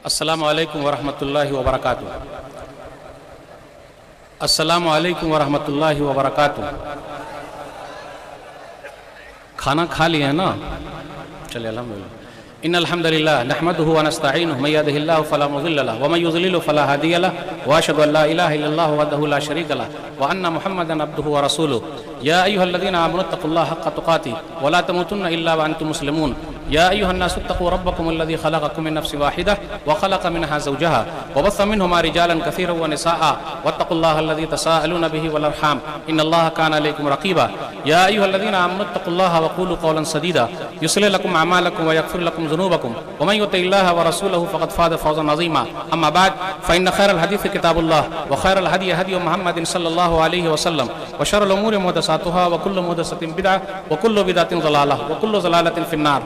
السلام علیکم ورحمۃ اللہ وبرکاتہ۔ السلام علیکم ورحمۃ اللہ وبرکاتہ۔ کھانا کھا لیا ہے نا؟ چلے الحمدللہ۔ ان الحمد للہ نحمده ونستعینه من يهده الله فلا مضل له ومن يضلل فلا هادي له واشهد ان لا اله الا الله وحده لا شريك له وان محمدا عبده ورسوله يا ايها الذين امنوا اتقوا الله حق تقاته ولا تموتن الا وانتم مسلمون يا ايها الناس اتقوا ربكم الذي خلقكم من نفس واحده وخلق منها زوجها وبث منهما رجالا كثيرا ونساء واتقوا الله الذي تساءلون به والارحام ان الله كان عليكم رقيبا يا ايها الذين امنوا اتقوا الله وقولوا قولا سديدا يصلح لكم اعمالكم ويغفر لكم ذنوبكم ومن يطع الله ورسوله فقد فاز فوزا عظيما اما بعد فان خير الحديث كتاب الله وخير الهدي هدي محمد صلى الله عليه وسلم وشر الامور محدثاتها وكل محدثة بدعة وكل بدعة ضلالة وكل ضلالة في النار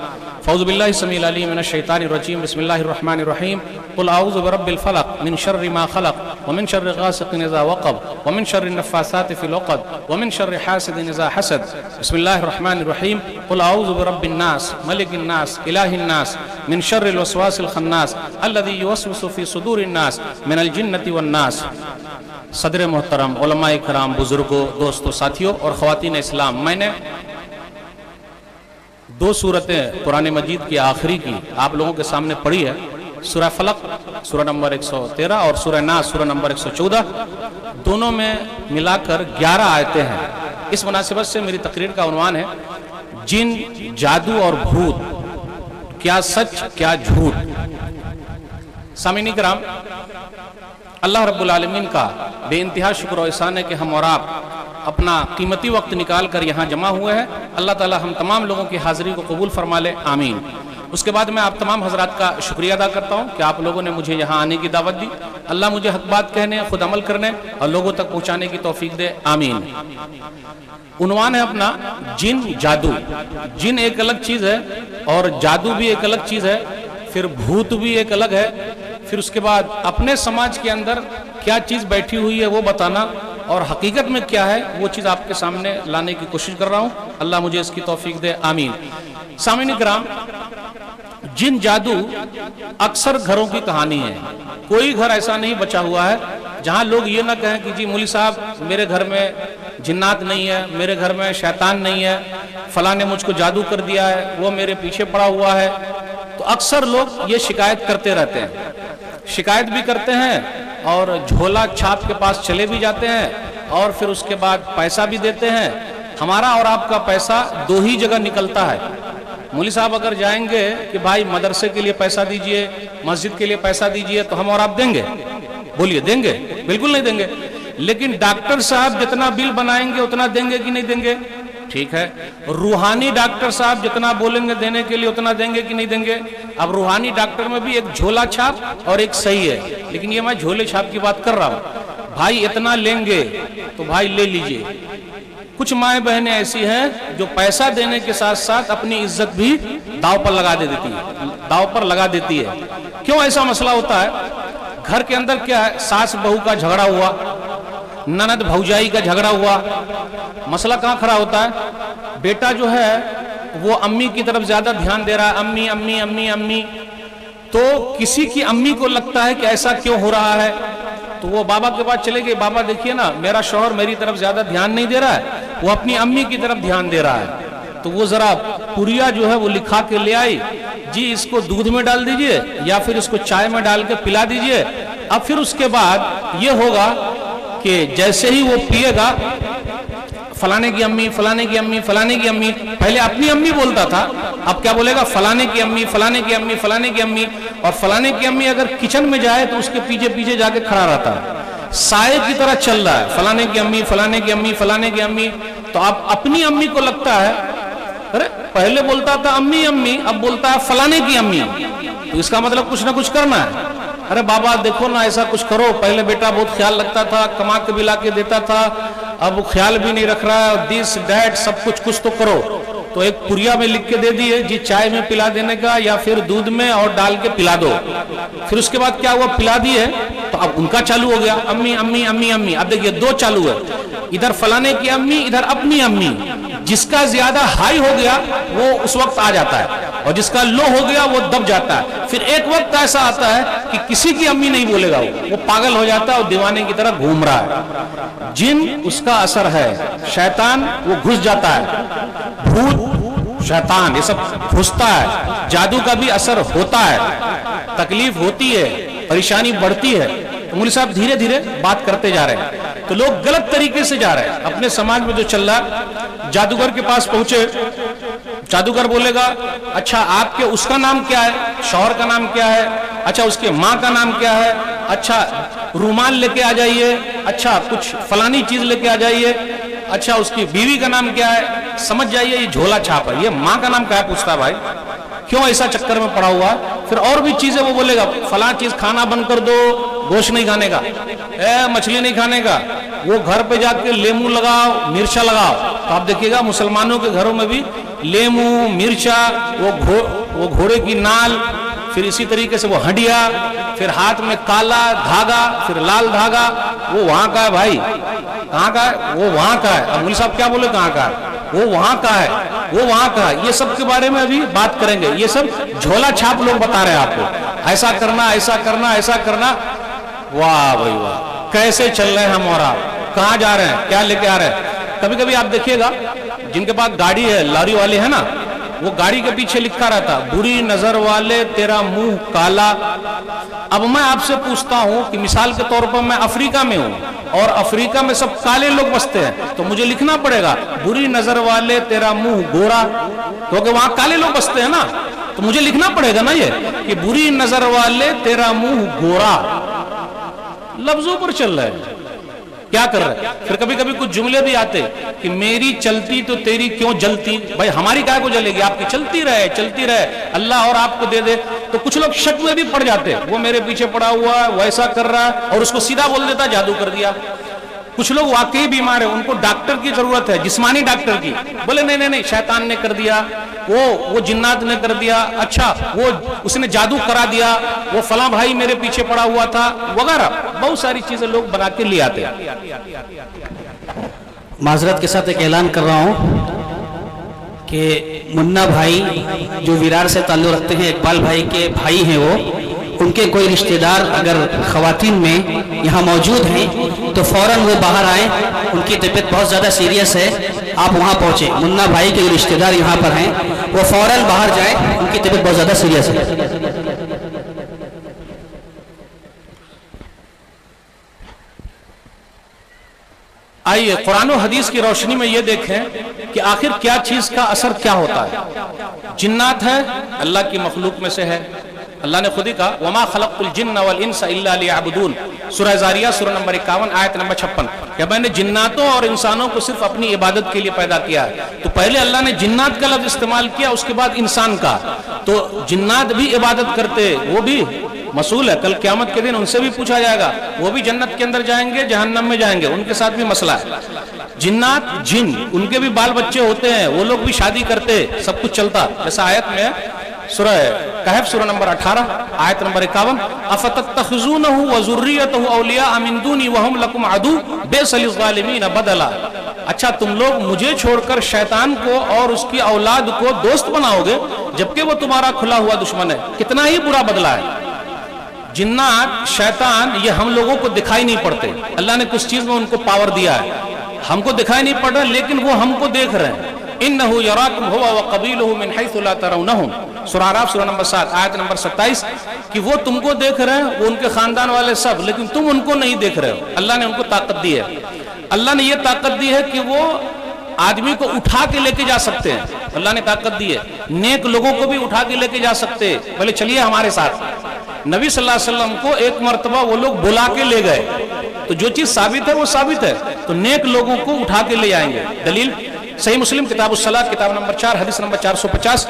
فاعوذ بالله السميع العليم من الشيطان الرجيم بسم الله الرحمن الرحيم قل اعوذ برب الفلق من شر ما خلق ومن شر غاسق اذا وقب ومن شر النفاثات في العقد ومن شر حاسد اذا حسد بسم الله الرحمن الرحيم قل اعوذ برب الناس ملك الناس اله الناس من شر الوسواس الخناس الذي يوسوس في صدور الناس من الجنة والناس۔ صدر محترم، علماء کرام، بزرگوں، دوستوں، ساتھیوں اور خواتین اسلام، میں نے دو صورتیں قرآن مجید کی آخری کی آپ لوگوں کے سامنے پڑھی ہے، سورہ فلق سورہ نمبر 113 اور سورہ ناس سورہ نمبر 114، دونوں میں ملا کر 11 آیتیں ہیں۔ اس مناسبت سے میری تقریر کا عنوان ہے جن، جادو اور بھوت، کیا سچ کیا جھوٹ۔ سامعین کرام، اللہ رب العالمین کا بے انتہا شکر و احسان ہے کہ ہم اور آپ اپنا قیمتی وقت نکال کر یہاں جمع ہوئے ہیں۔ اللہ تعالی ہم تمام لوگوں کی حاضری کو قبول فرما لے، آمین۔ اس کے بعد میں آپ تمام حضرات کا شکریہ ادا کرتا ہوں کہ آپ لوگوں نے مجھے یہاں آنے کی دعوت دی۔ اللہ مجھے حق بات کہنے، خود عمل کرنے اور لوگوں تک پہنچانے کی توفیق دے، آمین۔ عنوان ہے اپنا جن، جادو۔ جن ایک الگ چیز ہے اور جادو بھی ایک الگ چیز ہے، پھر بھوت بھی ایک الگ ہے، پھر اس کے بعد اپنے سماج کے اندر کیا چیز بیٹھی ہوئی ہے وہ بتانا اور حقیقت میں کیا ہے وہ چیز آپ کے سامنے لانے کی کوشش کر رہا ہوں۔ اللہ مجھے اس کی توفیق دے، آمین۔ سامعین کرام، جن، جادو اکثر گھروں کی کہانی ہے۔ کوئی گھر ایسا نہیں بچا ہوا ہے جہاں لوگ یہ نہ کہیں کہ جی مولوی صاحب میرے گھر میں جنات نہیں ہے، میرے گھر میں شیطان نہیں ہے، فلاں نے مجھ کو جادو کر دیا ہے، وہ میرے پیچھے پڑا ہوا ہے۔ تو اکثر لوگ یہ شکایت کرتے رہتے ہیں، شکایت بھی کرتے ہیں اور جھولا چھاپ کے پاس چلے بھی جاتے ہیں اور پھر اس کے بعد پیسہ بھی دیتے ہیں۔ ہمارا اور آپ کا پیسہ دو ہی جگہ نکلتا ہے۔ مولوی صاحب اگر جائیں گے کہ بھائی مدرسے کے لیے پیسہ دیجئے، مسجد کے لیے پیسہ دیجئے، تو ہم اور آپ دیں گے؟ بولیے، دیں گے؟ بالکل نہیں دیں گے۔ لیکن ڈاکٹر صاحب جتنا بل بنائیں گے اتنا دیں گے کہ نہیں دیں گے؟ ٹھیک ہے۔ روحانی ڈاکٹر صاحب جتنا بولیں گے دینے کے لیے اتنا دیں گے کہ نہیں دیں گے؟ اب روحانی ڈاکٹر میں بھی ایک جھولا چھاپ اور ایک صحیح ہے، لیکن یہ میں جھولے چھاپ کی بات کر رہا ہوں۔ بھائی اتنا لیں گے تو بھائی لے لیجئے۔ کچھ مائیں بہنیں ایسی ہیں جو پیسہ دینے کے ساتھ ساتھ اپنی عزت بھی داؤ پر لگا دیتی ہے۔ کیوں ایسا مسئلہ ہوتا ہے؟ گھر کے اندر کیا ہے، ساس بہو کا جھگڑا ہوا، نند بھوجائی کا جھگڑا ہوا، مسئلہ کہاں کھڑا ہوتا ہے؟ بیٹا جو ہے وہ امی کی طرف زیادہ دھیان دے رہا ہے، امی امی امی امی، تو کسی کی امی کو لگتا ہے کہ ایسا کیوں ہو رہا ہے، تو وہ بابا کے پاس چلے گئے، بابا دیکھیے نا میرا شوہر میری طرف زیادہ دھیان نہیں دے رہا ہے، وہ اپنی امی کی طرف دھیان دے رہا ہے۔ تو وہ ذرا پوریا جو ہے وہ لکھا کے لے آئی، جی اس کو دودھ میں ڈال دیجئے یا پھر اس کو چائے میں ڈال کے پلا دیجئے۔ اب پھر اس کے بعد یہ ہوگا کہ جیسے ہی وہ پیے گا، فلانے کی امی، فلانے کی امی، فلانے کی امی، پہلے اپنی امی بولتا تھا، اب کیا بولے گا؟ فلانے کی امی، فلانے کی امی، فلانے کی امی۔ اور فلانے کی امی اگر کچن میں جائے تو اس کے پیچھے پیچھے جا کے کھڑا رہتا ہے، سائے کی طرح چل رہا ہے، فلانے کی امی، فلانے کی امی، فلانے کی امی۔ تو اب اپنی امی کو لگتا ہے ارے پہلے بولتا تھا امی امی، اب بولتا ہے فلانے کی امی، تو اس کا مطلب کچھ نہ کچھ کرنا ہے۔ ارے بابا دیکھو نا ایسا کچھ کرو، پہلے بیٹا بہت خیال رکھتا تھا، کما کے بھی لا کے دیتا تھا، اب خیال بھی نہیں رکھ رہا ہے، دس ڈیٹ سب کچھ تو کرو۔ تو ایک پوریا میں لکھ کے دے دیے جی چائے میں پلا دینے کا یا پھر دودھ میں اور ڈال کے پلا دو۔ پھر اس کے بعد کیا ہوا، پلا دیے تو اب ان کا چالو ہو گیا، امی امی امی امی۔ اب دیکھیے دو چالو ہے، ادھر فلانے کی امی، ادھر اپنی امی، جس کا زیادہ ہائی ہو گیا وہ اس وقت آ جاتا ہے اور جس کا لو ہو گیا وہ دب جاتا ہے. پھر ایک وقت ایسا آتا ہے کہ کسی کی امی نہیں بولے گا, وہ پاگل ہو جاتا ہے اور دیوانے کی طرح گھوم رہا ہے. جن اس کا اثر ہے, شیطان وہ گھس جاتا ہے, بھوت شیطان یہ سب گھستا ہے, جادو کا بھی اثر ہوتا ہے, تکلیف ہوتی ہے, پریشانی بڑھتی ہے. تو مولوی صاحب دھیرے دھیرے بات کرتے جا رہے ہیں تو لوگ غلط طریقے سے جا رہے ہیں. اپنے سماج میں جو چل رہا ہے, جادوگر کے پاس پہنچے, جادوگر بولے گا اچھا آپ کے اس کا نام کیا ہے, شوہر کا نام کیا ہے, اچھا اس کے ماں کا نام کیا ہے, اچھا رومال لے کے آ جائیے, اچھا کچھ فلانی چیز لے کے آ جائیے, اچھا اس کی بیوی کا نام کیا ہے. سمجھ جائیے یہ جھولا چھاپ ہے, یہ ماں کا نام کیا ہے پوچھتا ہے بھائی, کیوں ایسا چکر میں پڑا ہوا. پھر اور بھی چیزیں وہ بولے گا, فلاں چیز کھانا بند کر دو, گوشت نہیں کھانے کا, مچھلی نہیں کھانے کا, وہ گھر پہ جا کے لیمو لگاؤ, مرچا لگاؤ. تو آپ دیکھیے گا مسلمانوں کے گھروں میں بھی لیمو, مرچا, وہ گھوڑے کی نال, پھر اسی طریقے سے وہ ہڈیا, پھر ہاتھ میں کالا دھاگا, پھر لال دھاگا. وہ وہاں کا ہے بھائی, کہاں کا ہے, وہ وہاں کا ہے. اب مولوی صاحب کیا بولے کہاں کا ہے, وہ وہاں کا ہے, وہ وہاں کا ہے. یہ سب کے بارے میں ابھی بات کریں گے. یہ سب جھولا چھاپ لوگ بتا رہے ہیں آپ کو, ایسا کرنا, ایسا کرنا, ایسا کرنا. واہ بھائی واہ, کیسے چل رہے ہیں ہم اور آپ, کہاں جا رہے ہیں, کیا لے کے آ رہے ہیں. کبھی کبھی آپ دیکھیے گا جن کے پاس گاڑی ہے, لاری والے ہیں نا, وہ گاڑی کے پیچھے لکھا رہتا بری نظر والے تیرا منہ کالا. اب میں آپ سے پوچھتا ہوں کہ مثال کے طور پر میں افریقہ میں ہوں اور افریقہ میں سب کالے لوگ بستے ہیں, تو مجھے لکھنا پڑے گا بری نظر والے تیرا منہ گورا, کیونکہ وہاں کالے لوگ بستے ہیں نا, تو مجھے لکھنا پڑے گا نا یہ کہ بری نظر والے تیرا منہ گورا. لفظوں پر چل رہا ہے, کیا کر رہے ہیں. پھر کبھی کبھی کچھ جملے بھی آتے کہ میری چلتی تو تیری کیوں جلتی. بھائی ہماری کائے کو جلے گی, آپ کی چلتی رہے, چلتی رہے, اللہ اور آپ کو دے دے. تو کچھ لوگ شک میں بھی پڑ جاتے, وہ میرے پیچھے پڑا ہوا ہے, وہ ایسا کر رہا ہے, اور اس کو سیدھا بول دیتا جادو کر دیا. کچھ لوگ واقعی بیمار ہیں, ان کو ڈاکٹر کی ضرورت ہے, جسمانی ڈاکٹر کی. بولے نہیں نہیں نہیں, شیطان نے کر دیا, وہ جنات نے کر دیا, اچھا وہ اس نے جادو کرا دیا, وہ فلاں بھائی میرے پیچھے پڑا ہوا تھا, وغیرہ بہت ساری چیزیں لوگ بنا کے لے آتے ہیں. معذرت کے ساتھ ایک اعلان کر رہا ہوں کہ منا بھائی جو ویرار سے تعلق رکھتے ہیں, اقبال بھائی کے بھائی ہیں, وہ ان کے کوئی رشتہ دار اگر خواتین میں یہاں موجود ہیں تو فوراً وہ باہر آئیں. ان کی طبیعت بہت زیادہ سیریس ہے, آپ وہاں پہنچیں. منا بھائی کے رشتہ دار یہاں پر ہیں, وہ فوراً باہر جائیں, ان کی طبیعت بہت زیادہ سیریس ہے. آئیے قرآن و حدیث کی روشنی میں یہ دیکھیں کہ آخر کیا چیز کا اثر کیا ہوتا ہے. جنات ہے, اللہ کی مخلوق میں سے ہے. اللہ نے خود ہی کہا وما خلقت الجن والانس الا ليعبدون, سورہ زاریہ سورہ نمبر 51 آیت نمبر 56, کہ میں نے جناتوں اور انسانوں کو صرف اپنی عبادت کے لیے پیدا کیا ہے. تو پہلے اللہ نے جنات کا لفظ استعمال کیا, اس کے بعد انسان کا. تو جنات بھی عبادت کرتے, وہ بھی مسئول ہے, کل قیامت کے دن ان سے بھی پوچھا جائے گا. وہ بھی جنت کے اندر جائیں گے, جہنم میں جائیں گے, ان کے ساتھ بھی مسئلہ ہے. جنات جن, ان کے بھی بال بچے ہوتے ہیں, وہ لوگ بھی شادی کرتے, سب کچھ چلتا. جیسا آیت میں سورہ کہف سورہ نمبر 18 آیت نمبر 51 افتتخذونہ وذریتہ اولیاء من دونی وہم لکم عدو بئس للظالمین بدلا. اچھا تم لوگ مجھے چھوڑ کر شیطان کو اور اس کی اولاد کو دوست بناؤ گے جبکہ وہ تمہارا کھلا ہوا دشمن ہے. کتنا ہی برا بدلہ ہے. جنات شیطان یہ ہم لوگوں کو دکھائی نہیں پڑتے, اللہ نے کچھ چیز میں ان کو پاور دیا ہے, ہم کو دکھائی نہیں پڑ رہا, لیکن وہ ہم کو دیکھ رہے ہیں. انہو یراکم ہوا وقبیلہ من حیث لا ترونہم, سورہ اعراف سورہ نمبر 7 آیت نمبر 27, کہ وہ تم کو دیکھ رہے ہیں, وہ ان کے خاندان والے سب, لیکن تم ان کو نہیں دیکھ رہے ہو. اللہ نے ان کو طاقت دی ہے, اللہ نے یہ طاقت دی ہے کہ وہ آدمی کو اٹھا کے لے کے جا سکتے ہیں. اللہ نے طاقت دی ہے, نیک لوگوں کو بھی اٹھا کے لے کے جا سکتے. بولے چلیے ہمارے ساتھ. نبی صلی اللہ علیہ وسلم کو ایک مرتبہ وہ لوگ بلا کے لے گئے, تو جو چیز ثابت ہے وہ ثابت ہے, تو نیک لوگوں کو اٹھا کے لے آئیں گے. دلیل صحیح مسلم کتاب الصلاۃ کتاب نمبر 4 حدیث نمبر 450,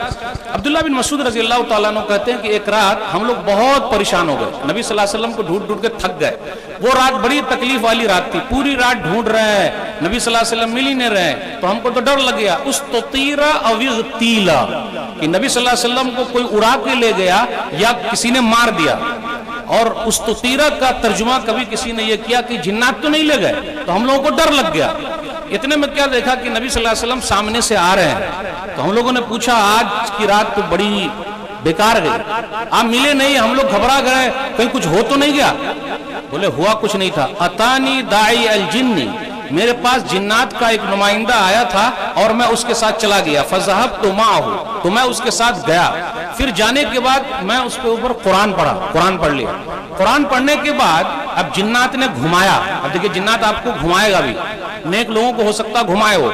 عبداللہ بن مسعود رضی اللہ تعالیٰ عنہ کہتے ہیں کہ ایک رات ہم لوگ بہت پریشان ہو گئے, نبی صلی اللہ علیہ وسلم کو ڈھونڈ ڈھونڈ کے تھک گئے. وہ رات بڑی تکلیف والی رات تھی, پوری رات ڈھونڈ رہے ہیں, نبی صلی اللہ علیہ وسلم مل ہی نہیں رہے. تو ہم کو تو ڈر لگ گیا, استطیرا او اغتیلا, کہ نبی صلی اللہ علیہ وسلم کو کوئی اڑا کے لے گیا یا کسی نے مار دیا. اور استطیرا کا ترجمہ کبھی کسی نے یہ کیا کہ جنات تو نہیں لے گئے, تو ہم لوگوں کو ڈر لگ گیا. اتنے میں کیا دیکھا کہ نبی صلی اللہ علیہ وسلم سامنے سے آ رہے ہیں، تو ہم لوگوں نے پوچھا آج کی رات تو بڑی بیکار گئی، آپ ملے نہیں، ہم لوگ گھبرا گئے کہیں کچھ ہو تو نہیں گیا؟ بولے ہوا کچھ نہیں تھا، اتانی داعی الجنی، میرے پاس جنات کا ایک نمائندہ آیا تھا اور میں اس کے ساتھ چلا گیا، فذهبت معه، تو میں اس کے ساتھ گیا، پھر جانے کے بعد میں اس کے اوپر قرآن پڑھا، قرآن پڑھ لیا، قرآن پڑھنے کے بعد اب جنات نے گھمایا، اب دیکھیں جنات آپ کو گھمائے گا بھی، نیک لوگوں کو ہو سکتا گھمائے ہو،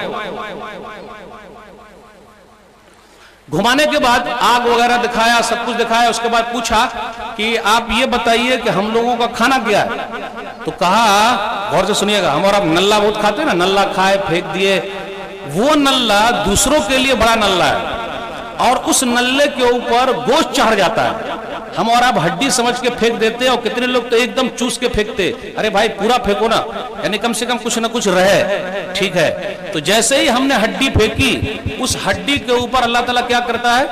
گھمانے کے بعد آگ وغیرہ دکھایا، سب کچھ دکھایا، اس کے بعد پوچھا کہ آپ یہ بتائیے کہ ہم لوگوں کا کھانا کیا ہے؟ تو کہا، غور سے سنیے گا، ہم اور آپ نلہ بہت کھاتے ہیں نا، نلہ کھائے پھینک دیے، وہ نلہ دوسروں کے لیے بڑا نلہ ہے اور اس نلے کے اوپر گوشت چڑھ جاتا ہے، ہم اور آپ ہڈی سمجھ کے پھینک دیتے اور کتنے لوگ تو ایک دم چوس کے پھینکتے، ارے بھائی پورا پھینکو نا، یعنی کم سے کم کچھ نہ کچھ رہے، ٹھیک ہے؟ تو جیسے ہی ہم نے ہڈی پھینکی، اس ہڈی کے اوپر اللہ تعالیٰ کیا کرتا ہے؟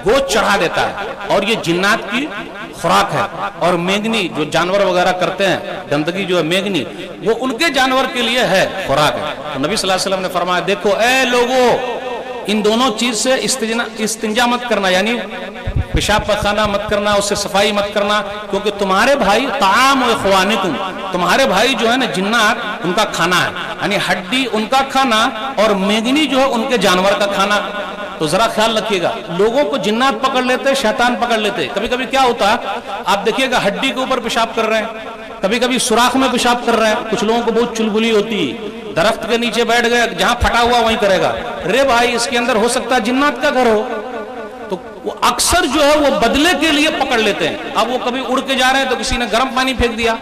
گوشت چڑھا دیتا ہے، اور یہ جنات کی خوراک ہے، اور مینگنی جو جانور وغیرہ کرتے ہیں، گندگی جو ہے مینگنی، وہ ان کے جانور کے لیے ہے، خوراک ہے۔ تو نبی صلی اللہ علیہ وسلم نے فرمایا دیکھو اے لوگو، ان دونوں چیز سے استنجا مت کرنا، یعنی پیشاب پخانہ مت کرنا، اس سے صفائی مت کرنا، کیونکہ تمہارے بھائی طعام و اخوانکم، تمہارے بھائی جو ہے نا جنات، ان کا کھانا ہے، یعنی ہڈی ان کا کھانا اور مینگنی جو ہے ان کے جانور کا کھانا۔ تو ذرا خیال رکھیے گا، لوگوں کو جنات پکڑ لیتے، شیطان پکڑ لیتے، کبھی کبھی کیا ہوتا ہے آپ دیکھیے گا ہڈی کے اوپر پیشاب کر رہے ہیں، کبھی کبھی سوراخ میں پیشاب کر رہے ہیں، کچھ لوگوں کو بہت چلبلی ہوتی، درخت کے نیچے بیٹھ گئے، جہاں پھٹا ہوا وہیں کرے گا، رے بھائی اس کے اندر ہو سکتا ہے جنات کا گھر ہو، تو وہ اکثر جو ہے وہ بدلے کے لیے پکڑ لیتے ہیں۔ اب وہ کبھی اڑ کے جا رہے ہیں تو کسی نے گرم پانی پھینک دیا۔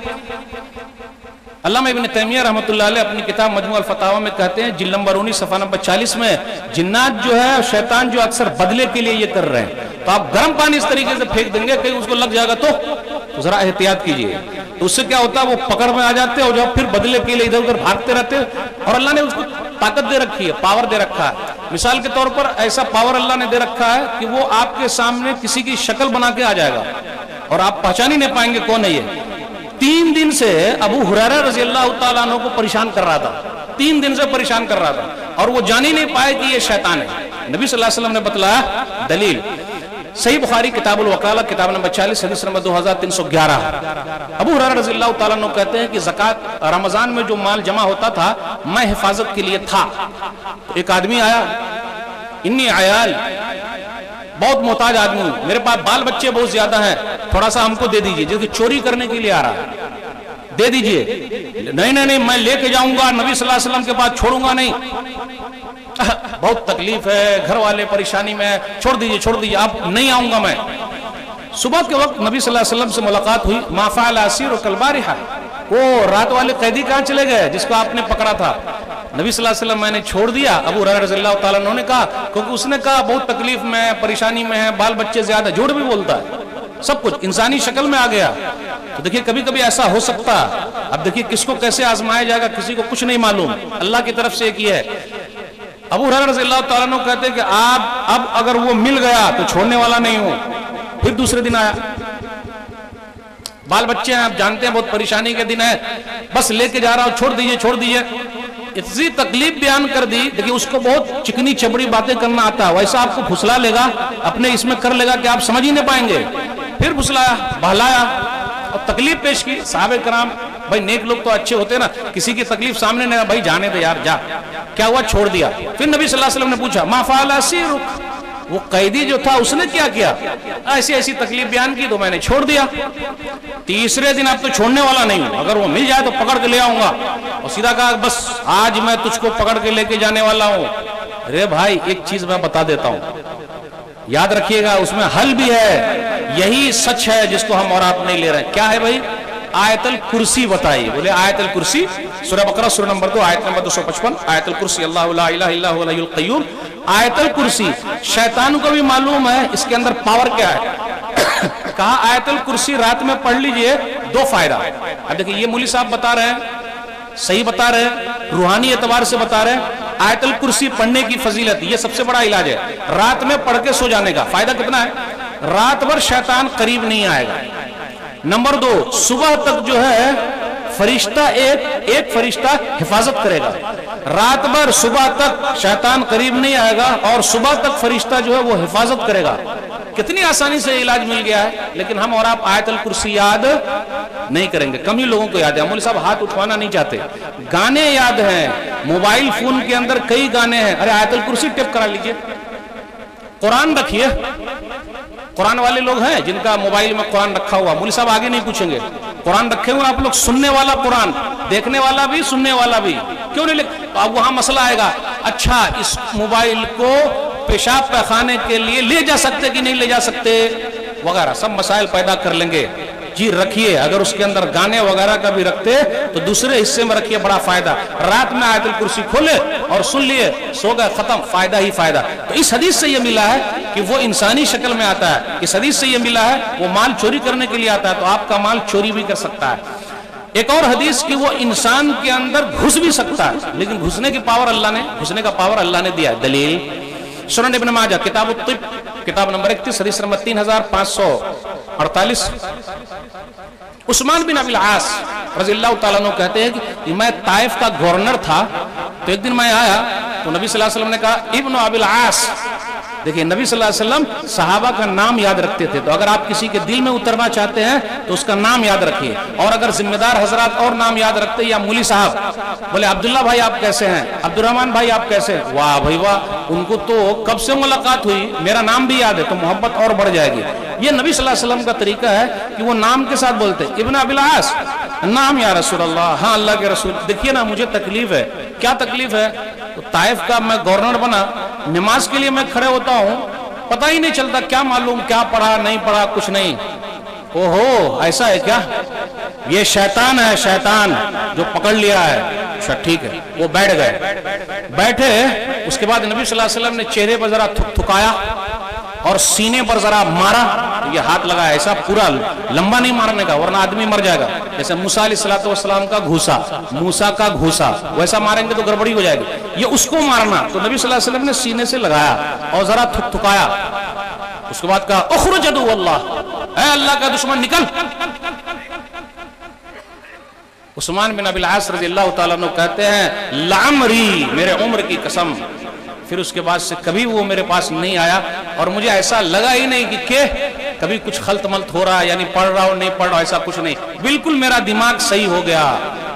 علامہ ابن تیمیہ رحمۃ اللہ علیہ اپنی کتاب مجموع الفتاوی میں کہتے ہیں، جلد نمبر 19 صفحہ نمبر 40 میں، جنات جو ہے شیطان جو اکثر بدلے کے لیے یہ کر رہے ہیں، تو آپ گرم پانی اس طریقے سے پھینک دیں گے کہیں اس کو لگ جائے گا تو ذرا احتیاط کیجیے، تو اس سے کیا ہوتا ہے وہ پکڑ میں آ جاتے ہیں اور جو پھر بدلے کے لیے ادھر ادھر بھاگتے رہتے ہیں، اور اللہ نے اس کو طاقت دے رکھی ہے، پاور دے رکھا ہے۔ مثال کے طور پر ایسا پاور اللہ نے دے رکھا ہے کہ وہ آپ کے سامنے کسی کی شکل بنا کے آ جائے گا اور آپ پہچان ہی نہیں پائیں گے کون ہے یہ۔ 3 دن سے ابو ہریرہ رضی اللہ تعالیٰ عنہ کو پریشان کر رہا تھا، 3 دن سے پریشان کر رہا تھا اور وہ جان ہی نہیں پائے کہ یہ شیطان ہے۔ نبی صلی اللہ علیہ وسلم نے بتلایا دلیل، صحیح بخاری کتاب الوکالہ کتاب نمبر 40 حدیث نمبر 2311۔ ابو ہریرہ رضی اللہ تعالیٰ عنہ کہتے ہیں کہ زکوٰۃ رمضان میں جو مال جمع ہوتا تھا میں حفاظت کے لیے تھا، ایک آدمی آیا، انی عیال، بہت محتاج آدمی ہوں، میرے پاس بال بچے بہت زیادہ ہیں، تھوڑا سا ہم کو دے دیجئے، جیسے چوری کرنے کے لیے آ رہا ہے، دے دیجئے۔ نہیں میں لے کے جاؤں گا، نبی صلی اللہ علیہ وسلم کے پاس چھوڑوں گا نہیں، بہت تکلیف ہے، گھر والے پریشانی میں، چھوڑ دیجئے، اب نہیں آؤں گا میں۔ صبح کے وقت نبی صلی اللہ علیہ وسلم سے ملاقات ہوئی، ما فعل اسیر کالبارحہ، وہ رات والے قیدی کہاں چلے گئے جس کو آپ نے پکڑا تھا؟ نبی صلی اللہ علیہ وسلم میں نے چھوڑ دیا۔ ابو ہریرہ رضی اللہ تعالیٰ عنہ نے کہا، کیونکہ اس نے کہا بہت تکلیف میں، پریشانی میں ہے، بال بچے زیادہ، جھوٹ بھی بولتا ہے، سب کچھ انسانی شکل میں آ گیا۔ تو دیکھیے کبھی کبھی ایسا ہو سکتا، اب دیکھیے کس کو کیسے آزمایا جائے گا، کسی کو کچھ نہیں معلوم، اللہ کی طرف سے ایک یہ ہے۔ ابو ہریرہ رضی اللہ تعالیٰ عنہ کہتے ہیں کہ آپ اب اگر وہ مل گیا تو چھوڑنے والا نہیں ہوں۔ پھر دوسرے دن آیا، بال بچے ہیں، آپ جانتے ہیں بہت پریشانی کے دن ہے، بس لے کے جا رہا ہوں، چھوڑ دیجئے، اتنی تکلیف بیان کر دی۔ دیکھیں اس کو بہت چکنی چبڑی باتیں کرنا آتا ہے، ویسا آپ کو پھسلا لے گا، اپنے اس میں کر لے گا کہ آپ سمجھ ہی نہیں پائیں گے۔ پھر پھسلایا، بہلایا اور تکلیف پیش کی۔ صحابہ کرام بھائی نیک لوگ تو اچھے ہوتے نا، کسی کی تکلیف سامنے نہیں، بھائی جانے دے یار، جا، کیا ہوا؟ چھوڑ دیا۔ پھر نبی صلی اللہ علیہ وسلم نے پوچھا، ما فعل اسیرک، وہ قیدی جو تھا اس نے کیا کیا؟ ایسی تکلیف بیان کی تو میں نے چھوڑ دیا۔ تیسرے دن اب تو چھوڑنے والا نہیں ہوں، اگر وہ مل جائے تو پکڑ کے لے آؤں گا، اور سیدھا کہا بس آج میں تجھ کو پکڑ کے لے کے جانے والا ہوں۔ ارے بھائی ایک چیز میں بتا دیتا ہوں، یاد رکھیے گا، اس میں حل بھی ہے، یہی سچ ہے جس کو ہم اور آپ نہیں لے رہے ہیں۔ کیا ہے بھائی؟ آیت الکرسی بتائی، بولے آیت الکرسی، سورہ بقرہ سورہ نمبر 2 آیت نمبر 255، آیت الکرسی، اللہ لا الہ الا هو الحی القیوم۔ آیت الکرسی شیطان کو بھی معلوم ہے اس کے اندر پاور کیا ہے، کہا آیت الکرسی رات میں پڑھ لیجئے، 2 فائدہ۔ اب دیکھیں یہ مولی صاحب بتا رہے ہیں، صحیح بتا رہے ہیں، روحانی اعتبار سے بتا رہے ہیں، آیت الکرسی پڑھنے کی فضیلت، یہ سب سے بڑا علاج ہے۔ رات میں پڑھ کے سو جانے کا فائدہ کتنا ہے؟ رات بھر شیطان قریب نہیں آئے گا۔ نمبر 2، صبح تک جو ہے فرشتہ ایک فرشتہ حفاظت کرے گا رات بھر، صبح تک شیطان قریب نہیں آئے گا اور صبح تک فرشتہ جو ہے وہ حفاظت کرے گا۔ کتنی آسانی سے علاج مل گیا ہے، لیکن ہم اور آپ آیت الکرسی یاد نہیں کریں گے، کم ہی لوگوں کو یاد ہے۔ مولوی صاحب ہاتھ اٹھوانا نہیں چاہتے، گانے یاد ہیں، موبائل فون کے اندر کئی گانے ہیں، ارے آیت الکرسی ٹیپ کرا لیجئے، قرآن رکھیے۔ قرآن والے لوگ ہیں جن کا موبائل میں قرآن رکھا ہوا، مولوی صاحب آگے نہیں پوچھیں گے، قرآن رکھے ہوئے آپ لوگ، سننے والا قرآن، دیکھنے والا بھی سننے والا بھی، کیوں نہیں تو اب وہاں مسئلہ آئے گا، اچھا اس موبائل کو پیشاب پیخانے کے لیے لے جا سکتے کہ نہیں لے جا سکتے وغیرہ سب مسائل پیدا کر لیں گے۔ جی رکھیے، اگر اس کے اندر گانے وغیرہ کا بھی رکھتے تو دوسرے حصے میں رکھیے، بڑا فائدہ، رات میں آیت الکرسی کھولے اور سن لیے، سو گئے، ختم، فائدہ ہی فائدہ۔ تو اس حدیث سے یہ ملا ہے کہ وہ انسانی شکل میں آتا ہے، اس حدیث سے یہ ملا ہے وہ مال چوری کرنے کے لیے آتا ہے، تو آپ کا مال چوری بھی کر سکتا ہے۔ ایک اور حدیث کی وہ انسان کے اندر گھس بھی سکتا ہے، لیکن گھسنے کا پاور اللہ نے دیا ہے۔ دلیل سنن ابن ماجہ کتاب الطب کتاب نمبر 31 حدیث نمبر 3548۔ عثمان بن ابی العاص رضی اللہ تعالیٰ عنہ کہتے ہیں کہ میں طائف کا گورنر تھا، تو ایک دن میں آیا تو نبی صلی اللہ علیہ وسلم نے کہا ابن ابی العاص۔ دیکھیں نبی صلی اللہ علیہ وسلم صحابہ کا نام یاد رکھتے تھے، تو اگر آپ کسی کے دل میں اترنا چاہتے ہیں تو اس کا نام یاد رکھیے، اور اگر ذمہ دار حضرات اور نام یاد رکھتے یا مولی صاحب بولے عبداللہ بھائی آپ کیسے ہیں، عبد الرحمن بھائی آپ کیسے ہیں، واہ بھائی واہ، ان کو تو کب سے ملاقات ہوئی، میرا نام بھی یاد ہے، تو محبت اور بڑھ جائے گی۔ یہ نبی صلی اللہ علیہ وسلم کا طریقہ ہے کہ وہ نام کے ساتھ بولتے ابن ابی العاص، نام یا رسول اللہ، ہاں اللہ کے رسول، دیکھیے نا مجھے تکلیف ہے، کیا تکلیف ہے، تو طائف کا میں گورنر بنا، نماز کے لیے میں کھڑے ہوتا ہوں، پتہ ہی نہیں چلتا، کیا معلوم کیا پڑھا نہیں پڑھا، کچھ نہیں، اوہو ایسا ہے کیا، یہ شیطان ہے، شیطان جو پکڑ لیا ہے، اچھا ٹھیک ہے، وہ بیٹھ گئے، بیٹھے، اس کے بعد نبی صلی اللہ علیہ وسلم نے چہرے پر ذرا تھکایا اور سینے پر ذرا مارا، یہ ہاتھ لگایا، ایسا پورا لمبا نہیں مارنے کا ورنہ آدمی مر جائے گا، جیسے موسیٰ علیہ السلام کا گھوسا، موسیٰ کا گھوسا، ویسا ماریں گے تو گڑبڑی ہو جائے گی، یہ اس کو مارنا، تو نبی صلی اللہ علیہ وسلم نے سینے سے لگایا اور ذرا تھکایا، اس کے بعد کہا اخرج عدو اللہ، اے اللہ کا دشمن نکل۔ عثمان بن ابی العاص رضی اللہ تعالیٰ عنہ کہتے ہیں لعمری، میرے عمر کی قسم، پھر اس کے بعد سے کبھی وہ میرے پاس نہیں آیا، اور مجھے ایسا لگا ہی نہیں کہ کبھی کچھ خلط ملط ہو رہا ہے، یعنی پڑھ رہا ہو نہیں پڑھ رہا، ایسا کچھ نہیں، بالکل میرا دماغ صحیح ہو گیا۔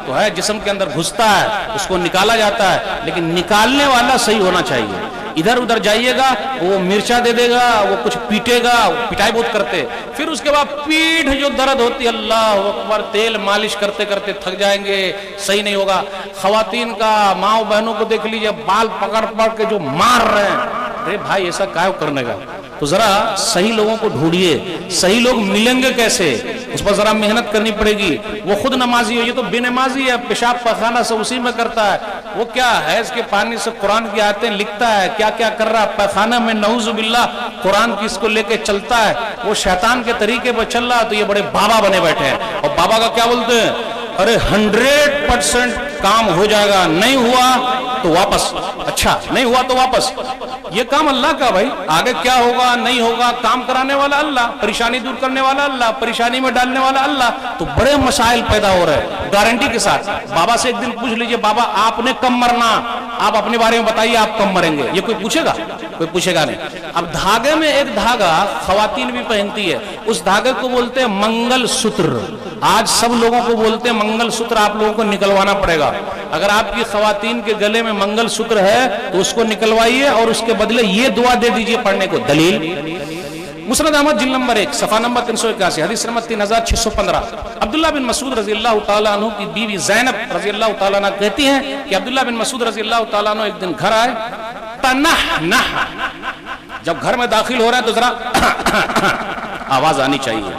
تو ہے جسم کے اندر گھستا ہے، اس کو نکالا جاتا ہے، لیکن نکالنے والا صحیح ہونا چاہیے۔ ادھر ادھر جائیے گا وہ مرچا دے دے گا، وہ کچھ پیٹے گا، پٹائی بہت کرتے، پھر اس کے بعد پیٹھ جو درد ہوتی ہے، اللہ اکبر، تیل مالش کرتے کرتے تھک جائیں گے، صحیح نہیں ہوگا۔ خواتین کا ماں بہنوں کو دیکھ لیجئے، بال پکڑ پکڑ کے جو مار رہے ہیں، ارے بھائی ایسا کیوں کرنے کا، تو ذرا صحیح لوگوں کو ڈھونڈیے، صحیح لوگ ملیں گے کیسے، اس پر ذرا محنت کرنی پڑے گی۔ وہ خود نمازی ہو، یہ تو بے نمازی ہے، پیشاب پخانہ سے اسی میں کرتا ہے، وہ کیا حیض کے پانی سے قرآن کی آیتیں لکھتا ہے، کیا کیا کر رہا ہے، پیخانہ میں نعوذ باللہ قرآن کی اس کو لے کے چلتا ہے، وہ شیطان کے طریقے پر چل رہا ہے، تو یہ بڑے بابا بنے بیٹھے ہیں، اور بابا کا کیا بولتے ہیں، ارے 100% کام ہو جائے گا، نہیں ہوا تو واپس، اچھا نہیں ہوا تو واپس، یہ کام اللہ کا بھائی، آگے کیا ہوگا نہیں ہوگا، کام کرانے والا اللہ، پریشانی دور کرنے والا اللہ، پریشانی میں ڈالنے والا اللہ، تو بڑے مسائل پیدا ہو رہے ہیں گارنٹی کے ساتھ۔ بابا سے ایک دن پوچھ لیجئے، بابا آپ نے کم مرنا، آپ اپنے بارے میں بتائیے آپ کم مریں گے، یہ کوئی پوچھے گا؟ کوئی پوچھے گا نہیں۔ اب دھاگے میں ایک دھاگا خواتین بھی پہنتی ہے، اس دھاگے کو بولتے ہیں منگل سوتر، آج سب لوگوں کو بولتے ہیں منگل سوتر، آپ لوگوں کو نکلوانا پڑے گا۔ اگر آپ کی خواتین کے گلے میں منگل سوتر ہے تو اس کو نکلوائیے اور اس کے بدلے یہ دعا دے دیجئے پڑھنے کو۔ دلیل مسند احمد جلد نمبر 1 صفحہ نمبر 381 حدیث نمبر 3615، عبداللہ بن مسعود رضی اللہ تعالیٰ عنہ کی بیوی زینب رضی اللہ تعالیٰ عنہ کہتی ہیں کہ عبداللہ بن مسعود رضی اللہ تعالیٰ عنہ ایک دن گھر آئے، تنحنح، جب گھر میں داخل ہو رہے ہیں تو ذرا آواز آنی چاہیے،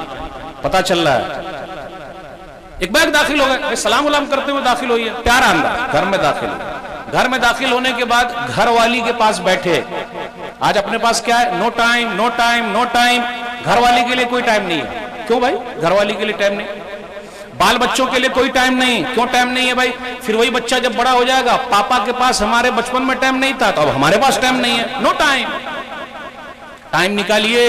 پتہ چل رہا ہے۔ ایک بیگ داخل ہو گئے، سلام علام کرتے ہوئے داخل ہوئی ہے، پیارا انداز، گھر میں داخل ہوئے، گھر میں داخل ہونے کے بعد گھر والی کے پاس بیٹھے، آج اپنے پاس کیا ہے، نو ٹائم نو ٹائم نو ٹائم، گھر والی کے لیے کوئی ٹائم نہیں ہے، کیوں بھائی گھر والی کے لیے ٹائم نہیں، بال بچوں کے لیے کوئی ٹائم نہیں، کیوں ٹائم نہیں ہے بھائی، پھر وہی بچہ جب بڑا ہو جائے گا، پاپا کے پاس ہمارے بچپن میں ٹائم نہیں تھا تو اب ہمارے پاس ٹائم نہیں ہے، نو ٹائم، ٹائم نکالیے،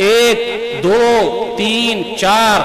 1 2 3 4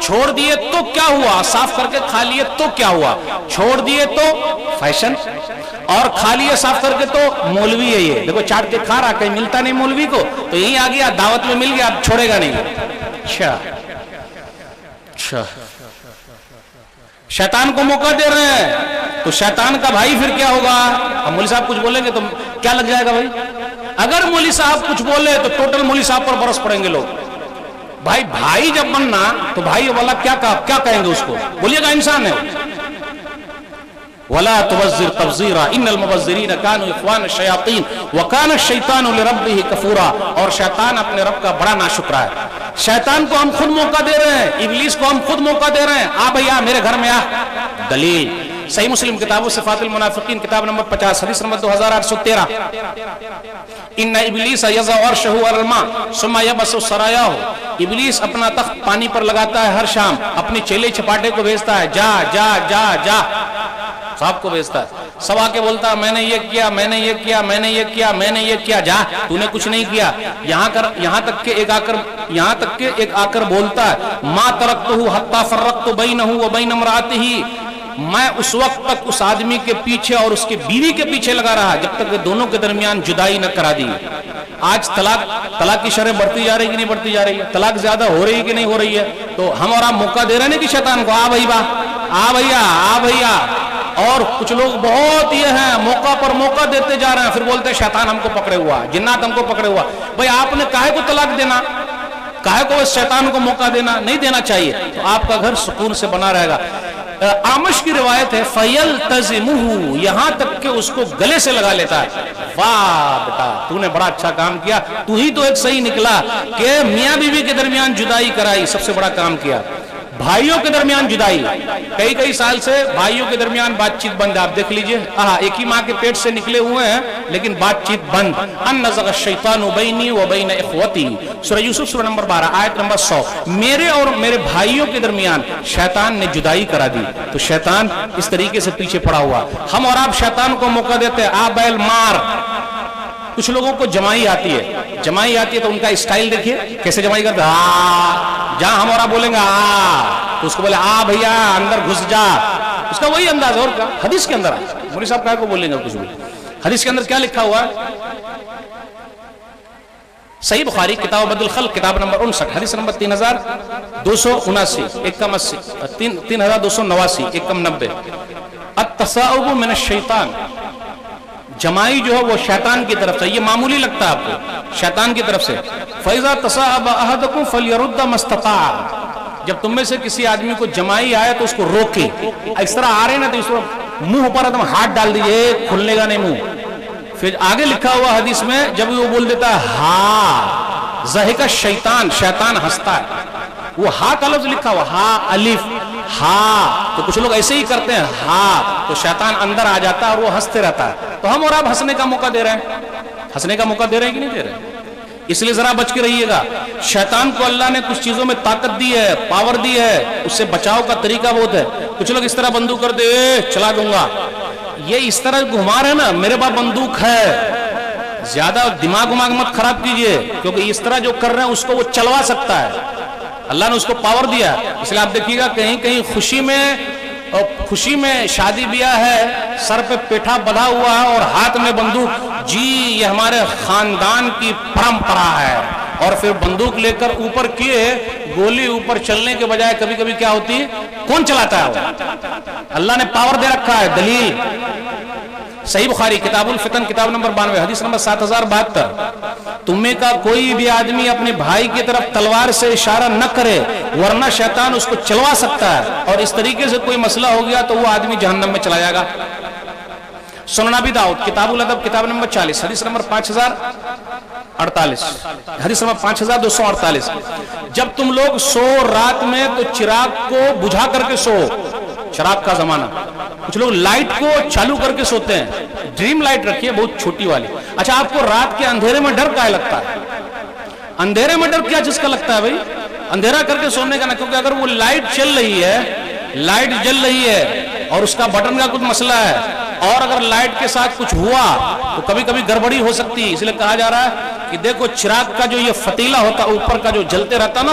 چھوڑ دیے تو کیا ہوا, صاف کر کے کھا لیے تو کیا ہوا, چھوڑ دیے تو فیشن, اور کھا لیے صاف کر کے تو مولوی ہے یہ, دیکھو چاٹ کے کھا رہا, کہیں ملتا نہیں مولوی کو تو یہیں آ گیا, دعوت میں مل گیا, اب چھوڑے گا نہیں. اچھا شیطان کو موقع دے رہے ہیں تو شیطان کا بھائی پھر کیا ہوگا. اب مولوی صاحب کچھ بولیں گے تو کیا لگ جائے گا بھائی, اگر مولوی صاحب کچھ بولے تو ٹوٹل مولوی صاحب پر برس پڑیں گے لوگ. بھائی بھائی جب بننا تو بھائی والا کیا کہیں گے اس کو, بولیے گا انسان ہے. وَلَا تُبَذِّرْ تَبْذِيرًا إِنَّ الْمُبَذِّرِينَ كَانُوا إِخْوَانَ الشَّيَاطِينِ وَكَانَ الشَّيْطَانُ لِرَبِّهِ كَفُورًا. اور شیطان اپنے رب کا بڑا ناشکرا ہے. شیطان کو ہم خود موقع دے رہے ہیں, ابلیس کو ہم خود موقع دے رہے ہیں, آ بھیا میرے گھر میں آ. دلیل صحیح مسلم کتاب صفات المنافقین کتاب نمبر 50 حدیث نمبر 2813. ان ابلیس یضع عرشہ علی الماء ثم یبسط سرایاہ. ابلیس اپنا تخت پانی پر لگاتا ہے ہر شام, اپنی چیلے چپاٹے کو بھیجتا ہے, جا جا جا جا, صاحب کو بھیجتا ہے. سب آ کے بولتا ہے میں نے یہ کیا, میں نے یہ کیا, میں نے یہ کیا, میں نے یہ کیا, جا تو نے کچھ نہیں کیا. یہاں تک کہ ایک آ کر بولتا ہے ما ترکتہ حتی فرقت بینہ و بین امرأتہ, میں اس وقت تک اس آدمی کے پیچھے اور اس کی بیوی کے پیچھے لگا رہا جب تک کہ دونوں کے درمیان جدائی نہ کرا دی. آج طلاق کی شرح بڑھتی جا رہی ہے کہ نہیں بڑھتی جا رہی ہے, طلاق زیادہ ہو رہی ہے کہ نہیں ہو رہی ہے. تو ہم اور آپ موقع دے رہے ہیں کہ شیطان کو, آ بھائی با, آ بھیا, آ بھیا. اور کچھ لوگ بہت یہ ہیں موقع پر موقع دیتے جا رہے ہیں, پھر بولتے ہیں شیطان ہم کو پکڑے ہوا, جنات ہم کو پکڑے ہوا. بھائی آپ نے کاہے کو طلاق دینا, کاہے کو اس شیطان کو موقع دینا, نہیں دینا چاہیے. تو آپ کا گھر سکون سے بنا رہے گا. آمش کی روایت ہے فَيَلْتَزِمُهُ, یہاں تک کہ اس کو گلے سے لگا لیتا ہے. واہ بیٹا تو نے بڑا اچھا کام کیا, تو ہی تو ایک صحیح نکلا کہ میاں بیوی کے درمیان جدائی کرائی, سب سے بڑا کام کیا. بھائیوں کے درمیان جدائی, کئی سال سے بھائیوں کے درمیان بات چیت بند ہے. آپ دیکھ لیجئے, ایک ہی ماں کے پیٹ سے نکلے ہوئے ہیں لیکن بات چیت بند. ان نزغ الشیطان بینی و بین اخوتی, سورہ یوسف سورہ نمبر 12 آیت نمبر 100. میرے اور میرے بھائیوں کے درمیان شیطان نے جدائی کرا دی. تو شیطان اس طریقے سے پیچھے پڑا ہوا. ہم اور آپ شیطان کو موقع دیتے ہیں, آ بیل مار. کچھ لوگوں کو جمائی آتی ہے تو ان کا اسٹائل دیکھیے کیسے جمائی کرتے ہیں. جہاں ہم اور آپ بولیں گے تو اس کو بولے آ بھیا اندر گھس جا, اس کا وہی انداز. اور کا حدیث کے اندر مولوی صاحب کہا کو بولیں گے کچھ بھی, حدیث کے اندر کیا لکھا ہوا ہے. صحیح بخاری کتاب بدل الخلق کتاب نمبر 59 حدیث نمبر 3279 ایک کم 80 3289 ایک کم 90. التثاؤب من الشیطان, جمائی جو ہے وہ شیطان کی طرف سے. یہ معمولی لگتا ہے آپ کو, شیطان کی طرف سے. فَإِذَا تَصَاءَبَ أَحَدَكُمْ فَلْيَرُدَّ مَا اسْتَطَاعَ, جب تم میں سے کسی آدمی کو جمائی آیا تو اس کو روکے. اس طرح آ رہے نا تو اس کو منہ پر تم ہاتھ ڈال دیجئے, کھلنے گا نہیں منہ. پھر آگے لکھا ہوا حدیث میں جب وہ بول دیتا ہے ہاں, ضحک الشیطان, شیطان ہنستا ہے. وہ ہاں کا لفظ لکھا ہوا, ہاں الف ہاں, تو کچھ لوگ ایسے ہی کرتے ہیں ہاں, تو شیطان اندر آ جاتا ہے اور وہ ہنستے رہتا ہے. تو ہم اور آپ ہنسنے کا موقع دے رہے ہیں, ہنسنے کا موقع دے رہے ہیں کہ نہیں دے رہے ہیں. اس لیے ذرا بچ کے رہیے گا. شیطان کو اللہ نے کچھ چیزوں میں طاقت دی ہے, پاور دی ہے, اس سے بچاؤ کا طریقہ بہت ہے. کچھ لوگ اس طرح بندوق کر دے چلا دوں گا, یہ اس طرح گھما رہے ہیں نا, میرے پاس بندوق ہے. زیادہ دماغ مت خراب کیجئے, کیونکہ اس طرح جو کر رہے ہیں اس کو وہ چلوا سکتا ہے. اللہ نے اس کو پاور دیا. اس لیے آپ دیکھیے گا کہیں خوشی میں شادی بیاہ ہے, سر پہ پیٹھا بندھا ہوا ہے اور ہاتھ میں بندوق, جی یہ ہمارے خاندان کی پرمپرا ہے. اور پھر بندوق لے کر اوپر کیے, گولی اوپر چلنے کے بجائے کبھی کبھی کیا ہوتی ہے, کون چلاتا ہے وہ, اللہ نے پاور دے رکھا ہے. دلیل صحیح بخاری کتاب الفتن کتاب نمبر 92 حدیث نمبر 7072. تمہیں کا کوئی بھی آدمی اپنے بھائی کی طرف تلوار سے اشارہ نہ کرے ورنہ شیطان اس کو چلوا سکتا ہے, اور اس طریقے سے کوئی مسئلہ ہو گیا تو وہ آدمی جہنم میں چلا جائے گا. سنن ابی داؤد کتاب الادب کتاب نمبر 40 حدیث نمبر 5048 حدیث نمبر 5248. جب تم لوگ سو رات میں تو چراغ کو بجھا کر کے سو. چراغ کا زمانہ, کچھ لوگ لائٹ کو چالو کر کے سوتے ہیں. ڈریم لائٹ رکھیے بہت چھوٹی والی. اچھا آپ کو رات کے اندھیرے میں ڈر کیا لگتا ہے, اندھیرے میں ڈر کیا چیز کا لگتا ہے بھائی, اندھیرا کر کے سونے کا نا, کیونکہ اگر وہ لائٹ چل رہی ہے, لائٹ جل رہی ہے اور اس کا بٹن کا کچھ مسئلہ ہے, اور اگر لائٹ کے ساتھ کچھ ہوا تو کبھی کبھی گڑبڑی ہو سکتی ہے. اس لیے کہا جا رہا ہے کہ دیکھو چراغ کا جو یہ فتیلہ ہوتا اوپر کا جو جلتے رہتا نا,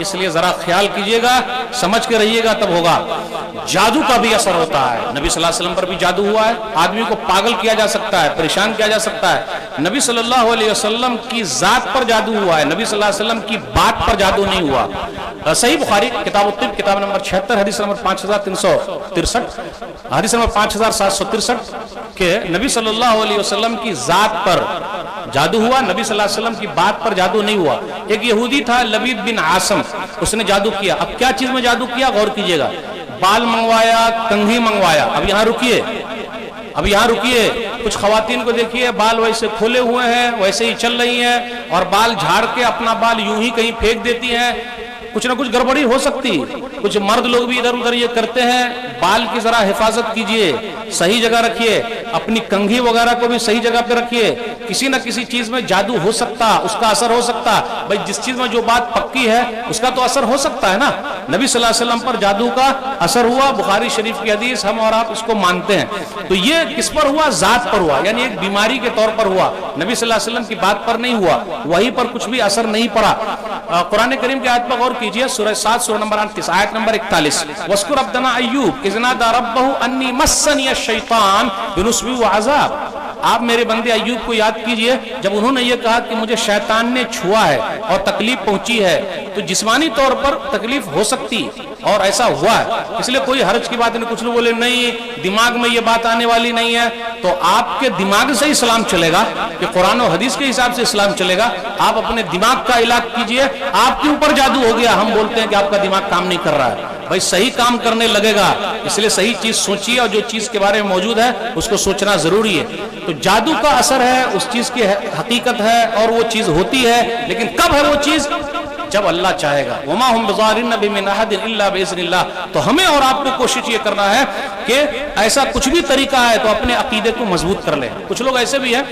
اس لیے ذرا خیال کیجئے گا, سمجھ کے رہیے گا, تب ہوگا. جادو کا بھی اثر ہوتا ہے. نبی صلی اللہ علیہ وسلم پر بھی جادو ہوا ہے. آدمی کو پاگل کیا جا سکتا ہے, پریشان کیا جا سکتا ہے. نبی صلی اللہ علیہ وسلم کی ذات پر جادو ہوا ہے, نبی صلی اللہ علیہ وسلم کی بات پر جادو نہیں ہوا. صحیح بخاری کتاب الطب کتاب نمبر 76 حدیث نمبر 5363, حدیث نمبر 5763 کہ نبی صلی اللہ علیہ وسلم کی ذات پر جادو ہوا, نبی صلی اللہ علیہ وسلم کی بات پر جادو نہیں ہوا. ایک یہودی تھا لبید بن عاصم, اس نے جادو کیا. اب کیا چیز میں جادو کیا, غور کیجئے گا. بال منگوایا, کنگھی منگوایا. اب یہاں رکیے, کچھ خواتین کو دیکھیے بال ویسے کھولے ہوئے ہیں, ویسے ہی چل رہی ہیں, اور بال جھاڑ کے اپنا بال یوں ہی کہیں پھینک دیتی ہیں. کچھ نہ کچھ گڑبڑی ہو سکتی. کچھ مرد لوگ بھی ادھر ادھر یہ کرتے ہیں. بال کی ذرا حفاظت کیجئے, صحیح جگہ رکھیے, اپنی کنگھی وغیرہ کو بھی صحیح جگہ پہ رکھیے. کسی نہ کسی چیز میں جادو ہو سکتا, اس کا اثر ہو سکتا. بھائی جس چیز میں جو بات پکی ہے اس کا تو اثر ہو سکتا ہے نا. نبی صلی اللہ علیہ وسلم پر جادو کا اثر ہوا. بخاری شریف کی حدیث, ہم اور آپ اس کو مانتے ہیں. تو یہ کس پر ہوا, ذات پر ہوا, یعنی ایک بیماری کے طور پر ہوا. نبی صلی اللہ علیہ وسلم کی بات پر نہیں ہوا, وہی پر کچھ بھی اثر نہیں پڑا. قرآن کریم کی آیت پر غور کیجئے, سورہ 7 سورہ نمبر 38 آیت نمبر 41. وَاذْكُرْ عَبْدَنَا أَيُّوبَ إِذْ نَادَىٰ رَبَّهُ أَنِّي مَسَّنِيَ الشَّيْطَانُ بِنُصْبٍ وَعَذَابٍ. آپ میرے بندے ایوب کو یاد کیجئے, جب انہوں نے یہ کہا کہ مجھے شیطان نے چھوا ہے اور تکلیف پہنچی ہے. تو جسمانی طور پر تکلیف ہو سکتی, اور ایسا ہوا ہے, اس لیے کوئی حرج کی بات نہیں. کچھ لوگ بولے نہیں دماغ میں یہ بات آنے والی نہیں ہے, تو آپ کے دماغ سے اسلام چلے گا کہ قرآن و حدیث کے حساب سے اسلام چلے گا. آپ اپنے دماغ کا علاج کیجئے. آپ کے اوپر جادو ہو گیا, ہم بولتے ہیں کہ آپ کا دماغ کام نہیں کر رہا ہے. بھائی صحیح کام کرنے لگے گا, اس لیے صحیح چیز سوچیے, اور جو چیز کے بارے میں موجود ہے اس کو سوچنا ضروری ہے. تو جادو کا اثر ہے, اس چیز کی حقیقت ہے, اور وہ چیز ہوتی ہے, لیکن کب ہے وہ چیز, جب اللہ چاہے گا. وما هم بضارین بہ من احد الا باذن اللہ. تو ہمیں اور آپ کو کوشش یہ کرنا ہے کہ ایسا کچھ بھی طریقہ ہے تو اپنے عقیدے کو مضبوط کر لیں. کچھ لوگ ایسے بھی ہیں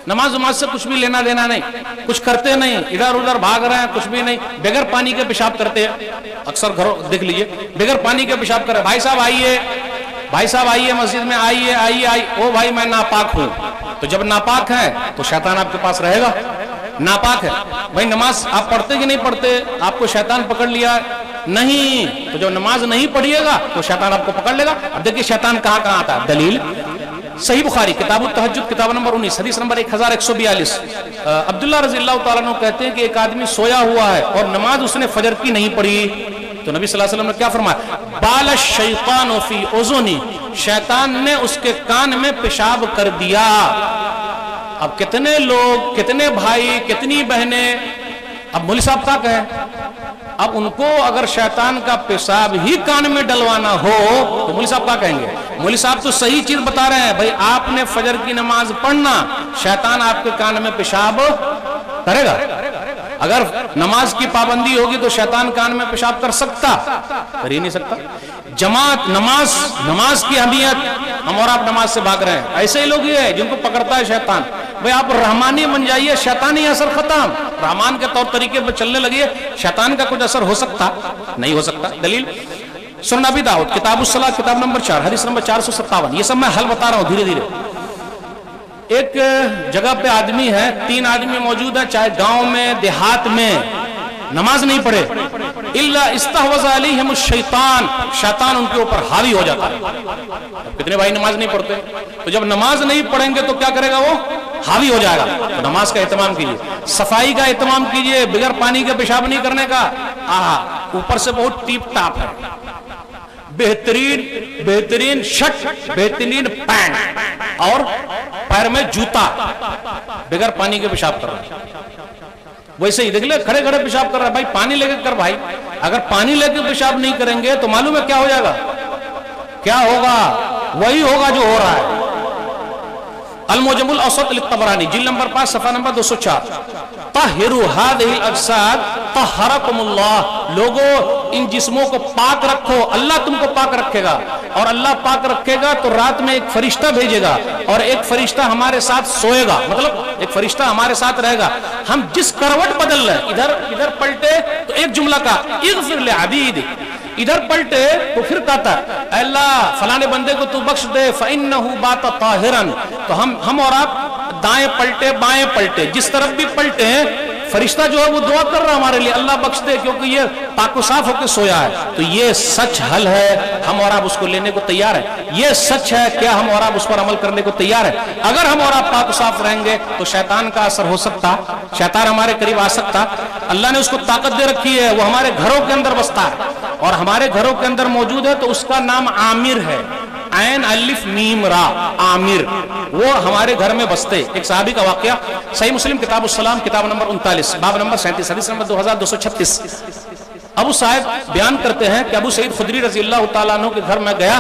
نماز سے کچھ بھی لینا دینا نہیں, کچھ کرتے نہیں, ادھر ادھر بھاگ رہے ہیں, کچھ بھی نہیں, بغیر پانی کے پیشاب کرتے ہیں. اکثر گھروں دیکھ لیجئے بغیر پانی کے پیشاب کر رہے. بھائی صاحب آئیے مسجد میں, آئیے. او بھائی میں ناپاک ہوں. تو جب ناپاک ہیں تو شیطان آپ کے پاس رہے گا. ناپاک ہے بھائی, نماز آپ پڑھتے کہ نہیں پڑھتے, آپ کو شیطان پکڑ لیا نہیں, تو جب نماز نہیں پڑھیے گا تو شیطان آپ کو پکڑ لے گا. اب دیکھیے شیطان کہاں آتا ہے. دلیل صحیح بخاری کتاب التہجد کتاب نمبر 19 حدیث نمبر 1142. عبداللہ رضی اللہ تعالیٰ عنہ کہتے ہیں کہ ایک آدمی سویا ہوا ہے اور نماز اس نے فجر کی نہیں پڑھی. تو نبی صلی اللہ علیہ وسلم نے کیا فرمایا, بال الشیطان فی اذنی, شیطان نے اس کے کان میں پیشاب کر دیا. اب کتنے لوگ, کتنے بھائی, کتنی بہنیں, اب مولوی صاحب کیا کہیں, اب ان کو اگر شیطان کا پیشاب ہی کان میں ڈلوانا ہو تو مولوی صاحب کیا کہیں گے. مولوی صاحب تو صحیح چیز بتا رہے ہیں, بھائی آپ نے فجر کی نماز پڑھنا, شیطان آپ کے کان میں پیشاب کرے گا. اگر نماز کی پابندی ہوگی تو شیطان کان میں پیشاب کر سکتا, کر ہی نہیں سکتا. جماعت نماز کی اہمیت, ہم اور آپ نماز سے بھاگ رہے ہیں. ایسے ہی لوگ یہ ہیں جن کو پکڑتا ہے شیطان. بھئی آپ رحمانی بن جائیے, شیطانی اثر ختم. رحمان کے طور طریقے پر چلنے لگیے, شیطان کا کچھ اثر ہو سکتا نہیں ہو سکتا. دلیل سنن ابی داؤد کتاب الصلاۃ کتاب نمبر 4 حدیث نمبر 457. یہ سب میں حل بتا رہا ہوں دھیرے دھیرے. ایک جگہ پہ آدمی ہے, 3 آدمی موجود ہیں, چاہے گاؤں میں دیہات میں, نماز نہیں پڑھے, الا استحوذ علیہم الشیطان, شیطان ان کے اوپر حاوی ہو جاتا ہے. کتنے بھائی نماز نہیں پڑھتے, تو جب نماز نہیں پڑھیں گے تو کیا کرے گا, وہ حاوی ہو جائے گا. تو نماز کا اہتمام کیجئے, صفائی کا اہتمام کیجئے, بغیر پانی کے پیشاب نہیں کرنے کا. اوپر سے بہت ٹیپ ٹاپ ہے, بہترین شرٹ, بہترین پینٹ اور پیر میں جوتا, بغیر پانی کے پیشاب کر رہا ہے. ویسے ہی دیکھ لے کھڑے کھڑے پیشاب کر رہا ہے. بھائی پانی لے کے کر بھائی. اگر پانی لے کے پیشاب نہیں کریں گے تو معلوم ہے کیا ہو جائے گا, کیا ہوگا, وہی ہوگا جو ہو رہا ہے. المعجم الاوسط للطبرانی جلد نمبر 5 صفحہ نمبر 204. طہروا هذه الاجساد طہرکم اللہ, لوگوں ان جسموں کو پاک رکھو, اللہ تم کو پاک رکھے گا. اور اللہ پاک رکھے گا تو رات میں ایک فرشتہ بھیجے گا, اور ایک فرشتہ ہمارے ساتھ سوئے گا, مطلب ایک فرشتہ ہمارے ساتھ رہے گا. ہم جس کروٹ بدل رہے, ادھر پلٹے تو ایک جملہ کا اغفر لعبید, ادھر پلٹے تو پھر کہتا ہے اے اللہ فلانے بندے کو تو بخش دے, فإنہ بات طاہرا. تو ہم اور آپ دائیں پلٹے بائیں پلٹے, جس طرف بھی پلٹے فرشتہ جو ہے وہ دعا کر رہا ہمارے لیے اللہ بخش دے کیونکہ یہ پاک و صاف ہو کے سویا ہے. تو یہ سچ حل ہے, ہم اور آپ اس کو لینے کو تیار ہیں. یہ سچ ہے, کیا ہم اور آپ اس پر عمل کرنے کو تیار ہیں؟ اگر ہم اور آپ پاک و صاف رہیں گے تو شیطان کا اثر ہو سکتا, شیطان ہمارے قریب آ سکتا. اللہ نے اس کو طاقت دے رکھی ہے, وہ ہمارے گھروں کے اندر بستا ہے اور ہمارے گھروں کے اندر موجود ہے. تو اس کا نام عامر ہے, عین الف میم را, عامر. وہ ہمارے گھر میں بستے. ایک صحابی کا واقعہ صحیح مسلم کتاب السلام کتاب نمبر 39 باب نمبر 37 حدیث نمبر 2236. ابو صاحب بیان کرتے ہیں کہ ابو سعید خدری رضی اللہ تعالیٰ عنہ کے گھر میں گیا,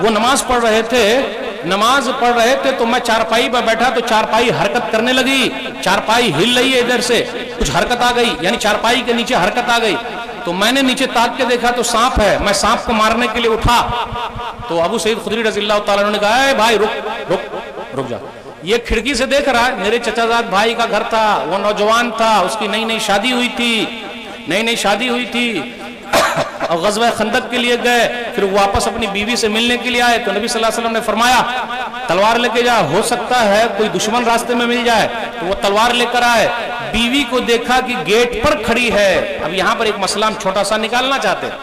وہ نماز پڑھ رہے تھے تو میں چارپائی پر بیٹھا تو چارپائی حرکت کرنے لگی, چارپائی ہل رہی ہے, ادھر سے کچھ حرکت آ گئی, یعنی چارپائی کے نیچے حرکت آ گئی. تو میں نے نیچے تاک کے دیکھا تو سانپ ہے, میں سانپ کو مارنے کے لیے اٹھا. تو ابو سعید خدری رضی اللہ تعالیٰ عنہ نے کہا, اے بھائی رک جا. یہ کھڑکی سے دیکھ رہا ہے, میرے چچا زاد بھائی کا گھر تھا, وہ نوجوان تھا, اس کی نئی شادی ہوئی تھی اور غزوہ خندق کے لیے گئے. پھر واپس اپنی بیوی سے ملنے کے لیے آئے تو نبی صلی اللہ علیہ وسلم نے فرمایا تلوار لے کے جا, ہو سکتا ہے کوئی دشمن راستے میں مل جائے. تو وہ تلوار لے کر آئے, بیوی کو دیکھا کہ گیٹ پر کھڑی ہے. اب یہاں پر ایک مسئلہ ہم چھوٹا سا نکالنا چاہتے ہیں.